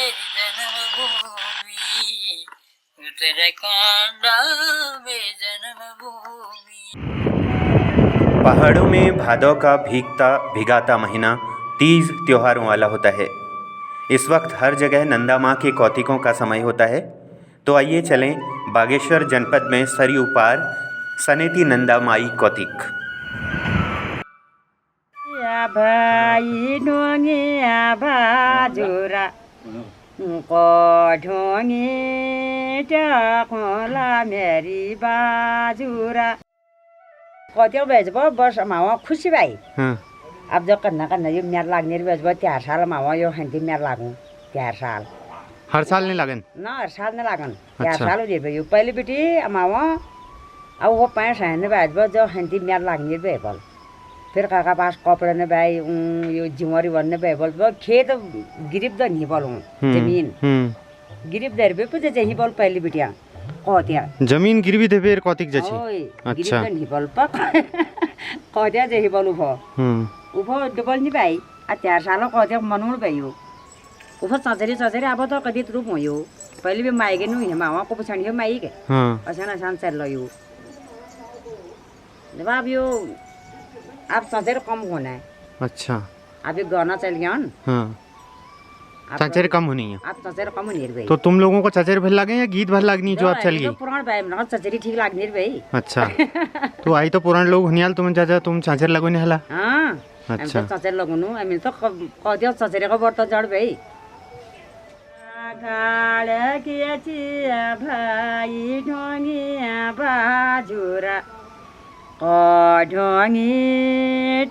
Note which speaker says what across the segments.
Speaker 1: मेरी जन्मभूमि, उत्तराखंड में जन्मभूमि।
Speaker 2: पहाड़ों में भादौ का भीगता भिगाता महीना तीज त्योहारों वाला होता है। इस वक्त हर जगह नंदा माँ के कौतिकों का समय होता है। तो आइए चलें बागेश्वर जनपद में सरयू पार सनेती नंदा माई कौतिक।
Speaker 3: भाई ढोंगिया बाजुरा को ढोंगी खोला मेरी बाजुरा कति बेच भयो वर्षमा खुसी भाइ अब जो करना यो म्यार लाग्ने बेच भयो 4 सालमा यो खन्ती म्यार लागू 4 साल
Speaker 2: हर साल नहीं लागन
Speaker 3: न हर साल नहीं लागन 4 साल हो भयो पहिले बेटी मावा अब वो 5 साल ने बेच भयो जो खन्ती म्यार लाग्ने बेबल फिर काका पास कपड़े ने भाई यो जिमरी बनने भाई बोल खेत गिरिब द नहीं बोलूं जमीन गिरिब दर पे पूछे जही बोल पहली बिटिया कोतिया
Speaker 2: जमीन गिरवी दे फिर कौतिक जची
Speaker 3: अच्छा गिरिब द नहीं बोल पक कोतिया जही बोल उभो डबल नहीं भाई आ 4 साल कोतिया मनुल भाइयो उभो चचरी अब तो कति रूप होयो पहले भी माइगे नु हेमा को पछाडी हो माइगे असान असान चल लयो जब अब यो आप चचेर कम होना है।
Speaker 2: अच्छा
Speaker 3: आप ये गाना चल गया न
Speaker 2: चचेर कम होनी है।
Speaker 3: आप चचेर कम होनी है भाई
Speaker 2: तो तुम लोगों को चचेर भल लागे या गीत भल लागनी जो आप चल गई
Speaker 3: पुराण भाई ना चचेरी ठीक लागनी है भाई।
Speaker 2: अच्छा तो आई तो पुराण लोग हुनियाल तुम चाचा तुम चचेर लगो नहीं हला।
Speaker 3: हां
Speaker 2: अच्छा
Speaker 3: हम तो चचेर लगनु हामी तो कदियो चचेर को वर्त जड भाई गाड किया चिया भाइ ढोंगिया बाजुरा ढोंगी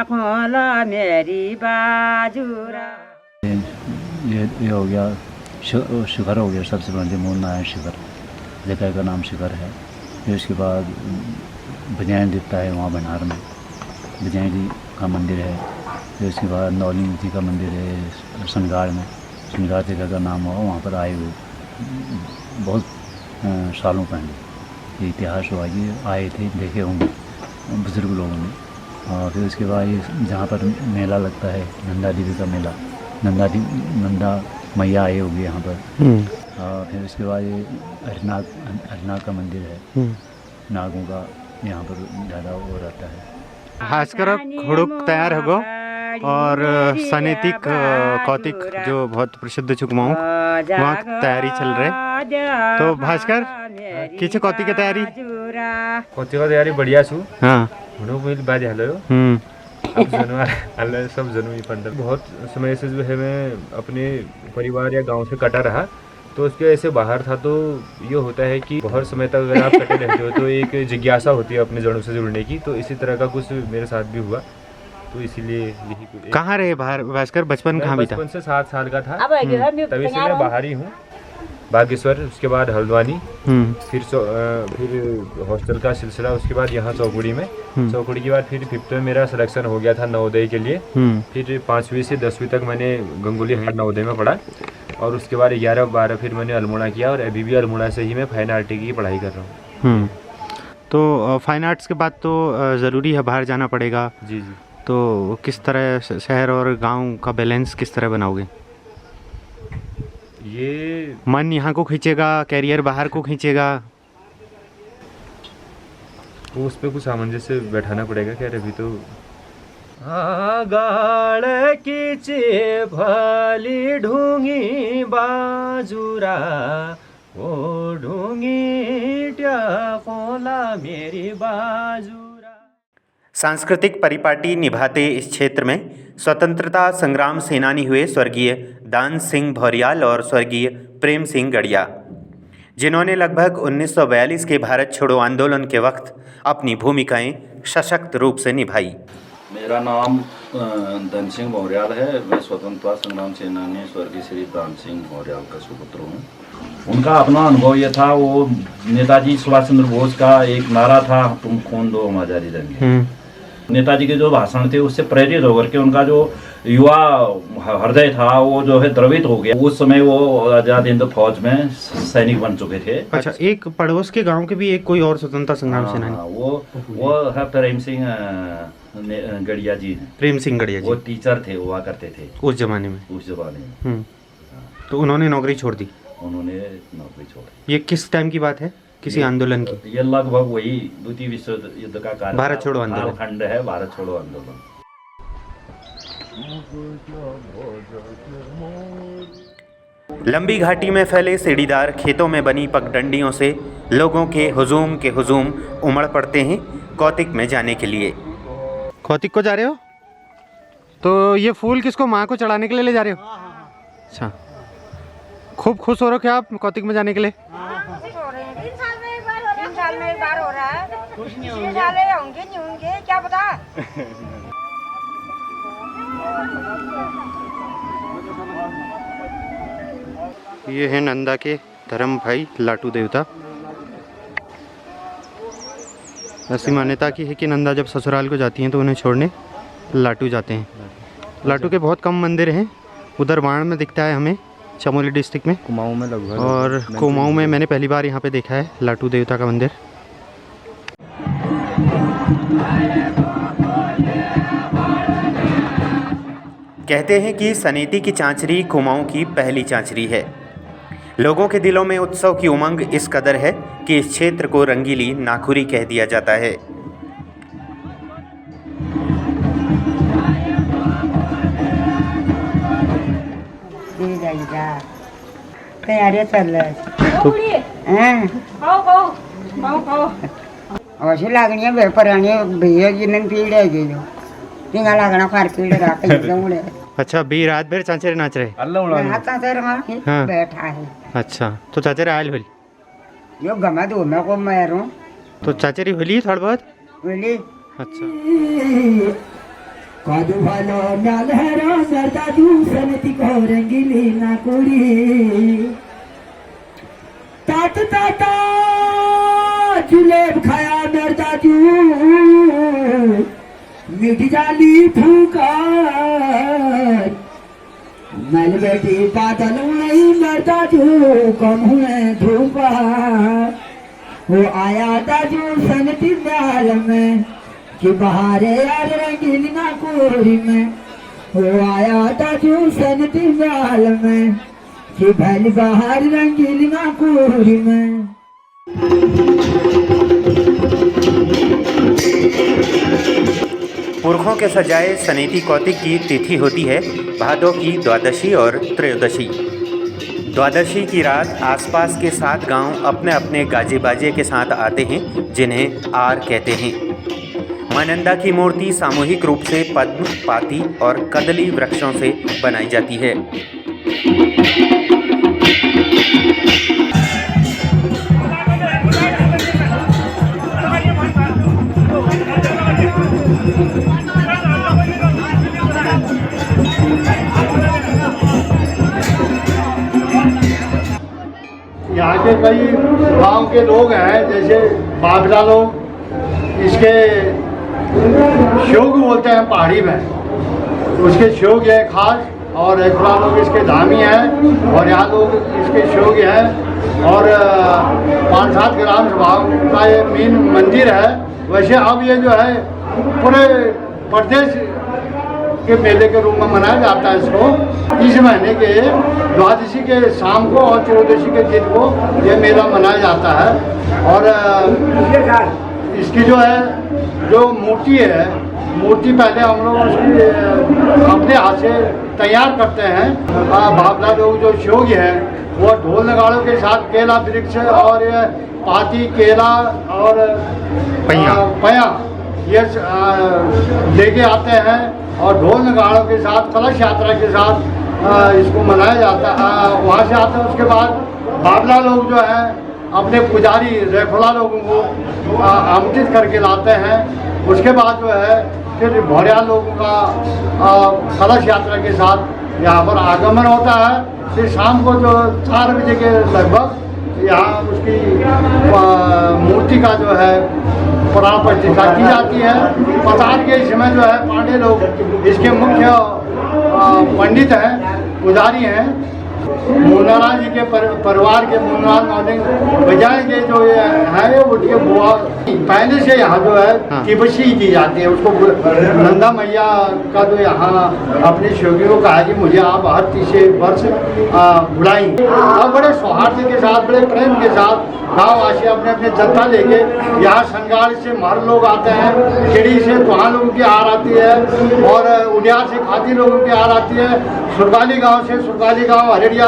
Speaker 3: खोला मेरी बाजुरा।
Speaker 4: ये हो गया शिखर हो गया सबसे पहले मूल नारायण शिखर जगह का नाम शिखर है। फिर उसके बाद बजैन दिखता है वहाँ भंडार में बजैन जी का मंदिर है। फिर उसके बाद नौलिंग जी का मंदिर है सनगाड़ में सनगाड़ जगह का नाम हुआ वहाँ पर आए हुए बहुत सालों पहले ये इतिहास हुआ ये आए थे देखे होंगे बुजुर्ग लोगों ने। और फिर उसके बाद ये जहाँ पर मेला लगता है नंदा देवी का मेला नंदा मैया आए होगी यहाँ पर। और फिर उसके बाद ये हरनाग का मंदिर है नागों का यहाँ पर ज़्यादा वो रहता है।
Speaker 2: भास्कर घोड़ुक तैयार होगो और सनेतिक कौतिक जो बहुत प्रसिद्ध चुकमाऊँ वहाँ तैयारी चल रहे। तो भास्कर किसे कौतिक की तैयारी
Speaker 5: कौतिक की तैयारी बढ़िया छु।
Speaker 2: हाँ
Speaker 5: हुनु मैले बाजे हालो अब जनवार हाल सब जनवी पंडर बहुत समय से जो है मैं अपने परिवार या गांव से कटा रहा तो उसके ऐसे बाहर था। तो ये होता है कि बहुत समय तक अगर आप कटे रहते हो तो एक जिज्ञासा होती है अपने जड़ों से जुड़ने की। तो इसी तरह का कुछ मेरे साथ भी हुआ तो इसीलिए यही।
Speaker 2: कहाँ रहे बाहर भास्कर बचपन कहाँ बीता?
Speaker 5: बचपन से 7 साल का था तभी से मैं बाहर ही हूँ बागेश्वर उसके बाद हल्द्वानी फिर हॉस्टल का सिलसिला उसके बाद यहाँ चौकुड़ी में चौकुड़ी के बाद फिर 5th में मेरा सिलेक्शन हो गया था नवोदय के लिए। फिर 5वीं से 10वीं तक मैंने गंगोली हाट नवोदय में पढ़ा और उसके बाद 11-12 फिर मैंने अल्मोड़ा किया और अभी भी अल्मोड़ा से ही मैं फाइन आर्ट की पढ़ाई कर रहा हूँ।
Speaker 2: तो फाइन आर्ट्स के बाद तो ज़रूरी है बाहर जाना पड़ेगा।
Speaker 5: जी जी।
Speaker 2: तो किस तरह शहर और गाँव का बैलेंस किस तरह बनाओगे?
Speaker 5: ये
Speaker 2: मन यहाँ को खींचेगा कैरियर बाहर को खींचेगा
Speaker 5: तो उस पर कुछ सामंजस्य बैठाना पड़ेगा। क्या अभी तो गाड़ कीचे भली ढूंगी बाजुरा ओ ढूंगी ट्याकोला मेरी बाजुरा।
Speaker 2: सांस्कृतिक परिपाटी निभाते इस क्षेत्र में स्वतंत्रता संग्राम सेनानी हुए स्वर्गीय दान सिंह भौरियाल और स्वर्गीय प्रेम सिंह गढ़िया जिन्होंने लगभग 1942 के भारत छोड़ो आंदोलन के वक्त अपनी भूमिकाएं सशक्त रूप से निभाई।
Speaker 4: मेरा नाम धन सिंह भौरियाल है। मैं स्वतंत्रता संग्राम सेनानी स्वर्गीय श्री दान सिंह भौरियाल का सुपुत्र हूँ। उनका अपना अनुभव ये था वो नेताजी सुभाष चंद्र बोस का एक नारा था तुम खून दो हम आज़ादी देंगे। नेताजी के जो भाषण थे उससे प्रेरित होकर के उनका जो युवा हृदय था वो जो है द्रवित हो गया। उस समय वो आजाद हिंद फौज में सैनिक बन चुके थे।
Speaker 2: अच्छा एक पड़ोस के गांव के भी एक कोई और स्वतंत्रता संग्राम सेनानी
Speaker 4: वो है प्रेम सिंह गढ़िया जी।
Speaker 2: प्रेम सिंह गढ़िया जी
Speaker 4: वो टीचर थे हुआ करते थे
Speaker 2: उस जमाने में।
Speaker 4: उस जमाने में
Speaker 2: तो उन्होंने नौकरी छोड़ दी?
Speaker 4: उन्होंने नौकरी छोड़ी।
Speaker 2: ये किस टाइम की बात है, किसी आंदोलन की?
Speaker 4: ये लगभग वही द्वितीय विश्व युद्ध का कारण,
Speaker 2: भारत छोड़ो आंदोलन
Speaker 4: खंड है, भारत छोड़ो आंदोलन।
Speaker 2: लंबी घाटी में फैले सीढ़ीदार खेतों में बनी पगडंडियों से लोगों के हुजूम उमड़ पड़ते हैं कौतिक में जाने के लिए। कौतिक को जा रहे हो? तो ये फूल किसको, माँ को चढ़ाने के लिए ले जा रहे हो? अच्छा, खूब खुश हो रहे हो क्या आप कौतिक में जाने के लिए?
Speaker 3: 3 साल में एक बार हो रहा है। पिछले साल होंगे नहीं होंगे क्या पता।
Speaker 2: ये है नंदा के धर्म भाई लाटू देवता। ऐसी मान्यता की है कि नंदा जब ससुराल को जाती हैं तो उन्हें छोड़ने लाटू जाते हैं। लाटू के बहुत कम मंदिर हैं, उधर वाण में दिखता है हमें, चमोली डिस्ट्रिक्ट में,
Speaker 5: कुमाऊं में लगभग,
Speaker 2: और कुमाऊं में मैंने पहली बार यहाँ पे देखा है लाटू देवता का मंदिर। कहते हैं कि सनेती की चांचरी कुमाऊं की पहली चांचरी है। लोगों के दिलों में उत्सव की उमंग इस कदर है कि इस क्षेत्र को रंगीली नाखुरी कह दिया जाता है।
Speaker 3: तैयारियां चल रही अशी लागणी वेपराणी भैया जिन पीड़ है जो तिंगा लागना फार पीड़ रहा।
Speaker 2: अच्छा, भी रात भर चाचरे नाच रहे?
Speaker 3: हाँ। बैठा है।
Speaker 2: अच्छा, तो चाचरे आयल होली
Speaker 3: यो गमा दो मैं को मारू
Speaker 2: तो चाचरी होली थोड़ा बहुत
Speaker 3: बोली।
Speaker 2: अच्छा,
Speaker 6: कादू भालो नालहरा सरदा जू सनती को रंगीली ना कुड़ी तात ताता जुलेब खाया मरदा जू मिट जाली फूकार मल बेटी बादल नहीं मरदा जू कम हुए धूपा वो आया ताजू सनती म्याल में कि बहारे यार रंगीली ना कोरी में वो आया ताजू सनती म्याल में कि भल बहार रंगीली ना कोरी में।
Speaker 2: पुरखों के सजाए सनेती कौतिक की तिथि होती है भादों की द्वादशी और त्रयोदशी। द्वादशी की रात आसपास के 7 गांव अपने अपने गाजे बाजे के साथ आते हैं, जिन्हें आर कहते हैं। मां नंदा की मूर्ति सामूहिक रूप से पद्म, पाती और कदली वृक्षों से बनाई जाती है।
Speaker 7: यहाँ के कई गांव के लोग हैं, जैसे बाबला लोग, इसके श्योग बोलते हैं पहाड़ी में, उसके श्योग है खास, और रेखुला लोग इसके धामी हैं, और यहाँ लोग इसके श्योग हैं। और 5-7 ग्राम स्वभाव का ये मेन मंदिर है। वैसे अब ये जो है पूरे प्रदेश के मेले के रूप में मनाया जाता है इसको। इस महीने के द्वादशी के शाम को और त्रयोदशी के दिन को ये मेला मनाया जाता है। और इसकी जो है जो मूर्ति है, मूर्ति पहले हम लोग उसकी अपने हाथ से तैयार करते हैं। बाबला लोग जो श्योगी है वो ढोल नगाड़ों के साथ केला वृक्ष और पाती, केला और पया ये लेके आते हैं, और ढोल नगाड़ों के साथ कलश यात्रा के साथ इसको मनाया जाता है। वहाँ से आते हैं, उसके बाद बाबला लोग जो है अपने पुजारी रेखुला लोगों को आमंत्रित करके लाते हैं। उसके बाद जो है फिर भौरिया लोगों का कलश यात्रा के साथ यहाँ पर आगमन होता है। फिर शाम को जो 4 बजे के लगभग यहाँ उसकी मूर्ति का जो है प्राण प्रतिष्ठा की जाती है। पतार के समय जो है पांडे लोग इसके मुख्य पंडित हैं, पुजारी हैं। मोनाराम जी के परिवार के मोनाराम मॉर्निंग बजाय के जो है उनके बुआ पहले से यहाँ जो है तिबसी की जाती है। उसको नंदा मैया का जो यहाँ अपने शोगियों को कहा कि मुझे आप हर 30 वर्ष बुलाएंगे और बड़े सौहार्द के साथ बड़े प्रेम के साथ गाँव वासी अपने अपने जनता लेके यहाँ संगाड़ से मर लोग आते हैं, खिड़ी से तुहा लोगों की हार आती है और उडियार से खाती लोगों की हार आती है, सुरगाली गांव से सुरगाली गांव हरिया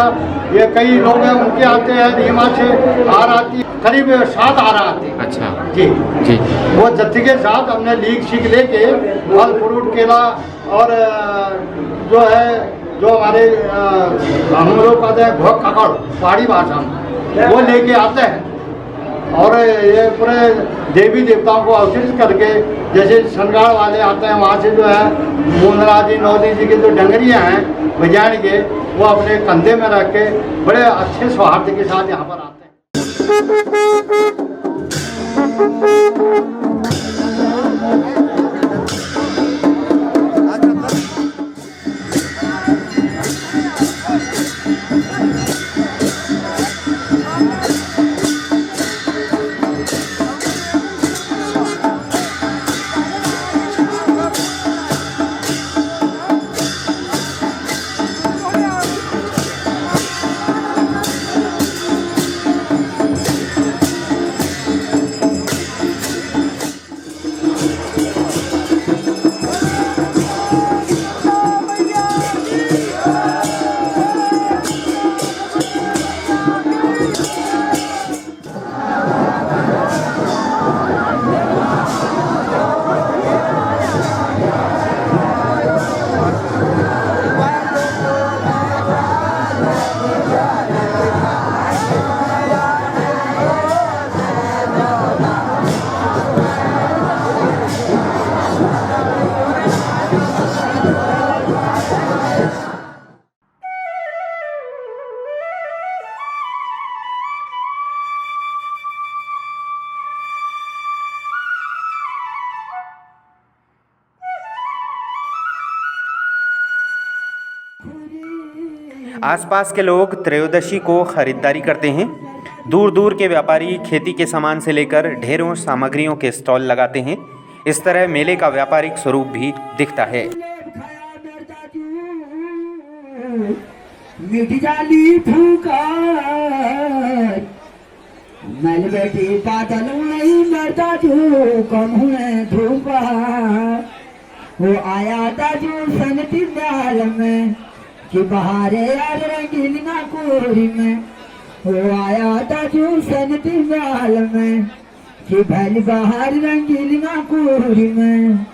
Speaker 7: ये कई लोग हैं उनके आते हैं, रीमा से हार आती है, करीब 7 हार आती है।
Speaker 2: अच्छा
Speaker 7: जी
Speaker 2: जी।
Speaker 7: वो जत्थे के साथ हमने लीक शीक लेके फल फ्रूट केला और जो है जो हमारे हम लोग कहते हैं घोक काकड़ पहाड़ी भाषा में वो लेके आते हैं और ये पूरे देवी देवताओं को अवशिष्ट करके जैसे सनगाड़ वाले आते हैं वहाँ से जो है मुंदरा जी नौदी जी के जो डंगरियाँ हैं बजान के वो अपने कंधे में रख के बड़े अच्छे सौहार्द के साथ यहाँ पर आते हैं।
Speaker 2: आसपास के लोग त्रयोदशी को खरीदारी करते हैं। दूर दूर के व्यापारी खेती के सामान से लेकर ढेरों सामग्रियों के स्टॉल लगाते हैं। इस तरह मेले का व्यापारिक स्वरूप भी दिखता है।
Speaker 6: मिट जाली फूकार मल बेटी बादल नहीं मरता जो कम हुए धूपा वो आया था जो सनती डाल में कि बहारे यार रंगीली ना कोरी में वो आया था जो सनती डाल में कि भल बहार रंगीली ना कोरी में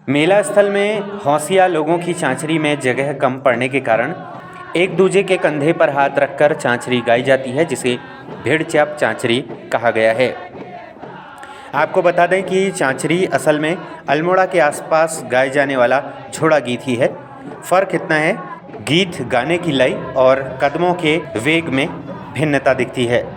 Speaker 2: मेला स्थल में हौसिया लोगों की चांचरी में जगह कम पड़ने के कारण एक दूजे के कंधे पर हाथ रखकर चांचरी गाई जाती है, जिसे भेड़चाप चांचरी कहा गया है। आपको बता दें कि चांचरी असल में अल्मोड़ा के आसपास गाए जाने वाला झोड़ा गीत ही है। फ़र्क इतना है, गीत गाने की लय और कदमों के वेग में भिन्नता दिखती है।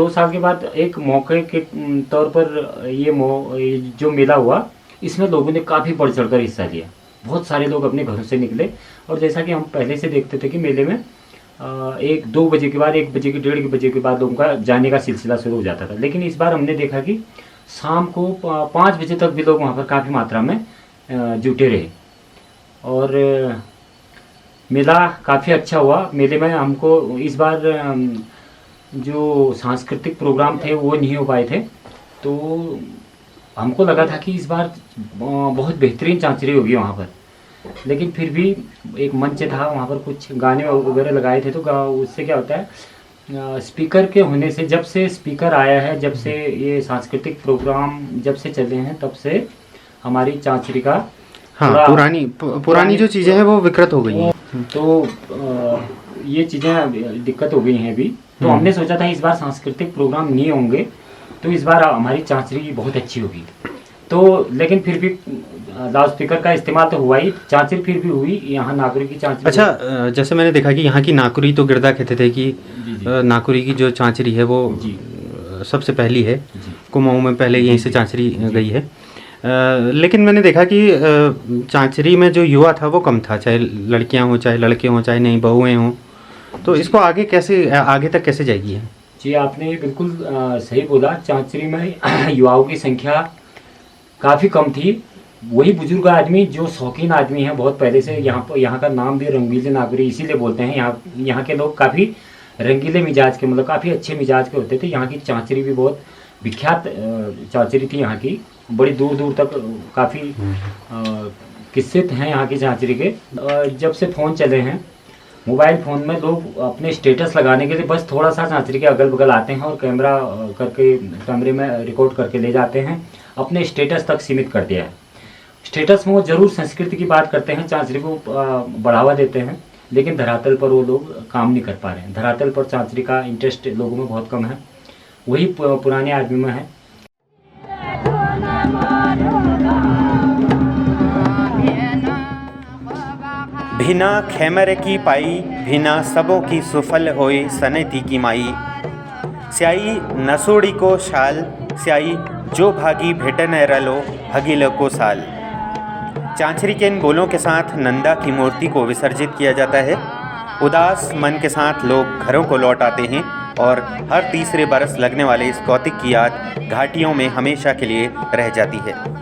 Speaker 8: 2 साल के बाद एक मौके के तौर पर ये जो मेला हुआ, इसमें लोगों ने काफ़ी बढ़ चढ़ कर हिस्सा लिया। बहुत सारे लोग अपने घरों से निकले, और जैसा कि हम पहले से देखते थे कि मेले में 1-2 बजे के बाद, 1 बजे के 1:30 बजे के बाद लोगों का जाने का सिलसिला शुरू हो जाता था। लेकिन इस बार हमने देखा कि शाम को 5 बजे तक भी लोग वहाँ पर काफ़ी मात्रा में जुटे रहे, और मेला काफ़ी अच्छा हुआ। मेले में हमको इस बार जो सांस्कृतिक प्रोग्राम थे वो नहीं हो पाए थे, तो हमको लगा था कि इस बार बहुत बेहतरीन चांचरी होगी वहाँ पर। लेकिन फिर भी एक मंच था, वहाँ पर कुछ गाने वगैरह लगाए थे, तो उससे क्या होता है, स्पीकर के होने से, जब से स्पीकर आया है, जब से ये सांस्कृतिक प्रोग्राम जब से चले हैं, तब से हमारी चांचरी का
Speaker 2: पुरानी जो चीज़ें हैं वो विकृत हो गई हैं।
Speaker 8: तो ये चीज़ें दिक्कत हो गई हैं अभी। तो हमने सोचा था इस बार सांस्कृतिक प्रोग्राम नहीं होंगे, तो इस बार हमारी चांचरी बहुत अच्छी होगी। तो लेकिन फिर भी लाउड स्पीकर का इस्तेमाल तो हुआ ही, चांचरी फिर भी हुई। यहाँ नाकुरी की चांचरी।
Speaker 2: अच्छा, जैसे मैंने देखा कि यहाँ की नाकुरी तो गिरदा कहते थे कि नाकुरी की जो चांचरी है वो सबसे पहली है, कुमाऊँ में पहले यहीं से चांचरी गई है। लेकिन मैंने देखा कि चांचरी में जो युवा था वो कम था, चाहे लड़कियाँ हों चाहे लड़के हों चाहे नई बहुएँ हों, तो इसको आगे तक कैसे जाएगी है?
Speaker 8: जी, आपने बिल्कुल सही बोला। चांचरी में युवाओं की संख्या काफ़ी कम थी। वही बुजुर्ग आदमी जो शौकीन आदमी हैं, बहुत पहले से यहाँ का नाम भी रंगीले नागरी इसीलिए बोलते हैं। यहाँ के लोग काफ़ी रंगीले मिजाज के, मतलब काफ़ी अच्छे मिजाज के होते थे। यहाँ की चांचरी भी बहुत विख्यात चांचरी थी यहाँ की, बड़ी दूर दूर तक काफ़ी किस्से हैं यहाँ की चांचरी के। जब से फ़ोन चले हैं, मोबाइल फ़ोन में लोग अपने स्टेटस लगाने के लिए बस थोड़ा सा चांचरी के अगल बगल आते हैं और कैमरे में रिकॉर्ड करके ले जाते हैं, अपने स्टेटस तक सीमित कर दिया है। स्टेटस में वो ज़रूर संस्कृति की बात करते हैं, चांचरी को बढ़ावा देते हैं, लेकिन धरातल पर वो लोग काम नहीं कर पा रहे हैं। धरातल पर चांचरी का इंटरेस्ट लोगों में बहुत कम है, वही पुराने आदमी में है।
Speaker 2: भिना खेमर की पाई, भिना सबों की सुफल होए सनेती की माई। स्याई नसोड़ी को शाल, स्याई जो भागी भेटन रलो भगील को साल। चांचरी के इन बोलों के साथ नंदा की मूर्ति को विसर्जित किया जाता है। उदास मन के साथ लोग घरों को लौट आते हैं और हर तीसरे बरस लगने वाले इस कौतिक की याद घाटियों में हमेशा के लिए रह जाती है।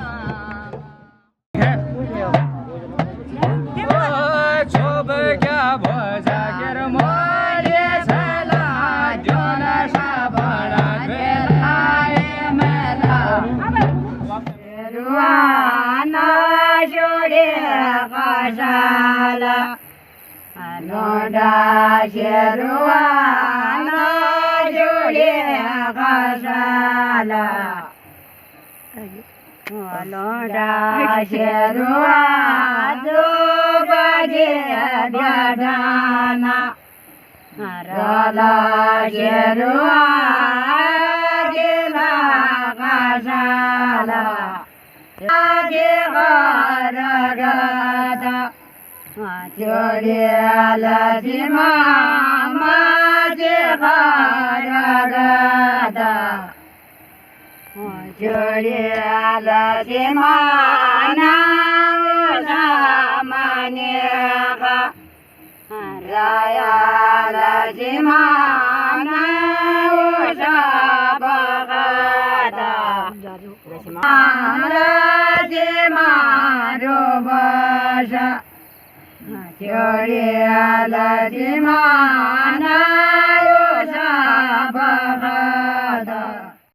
Speaker 9: Jodi ala di mana yo sabah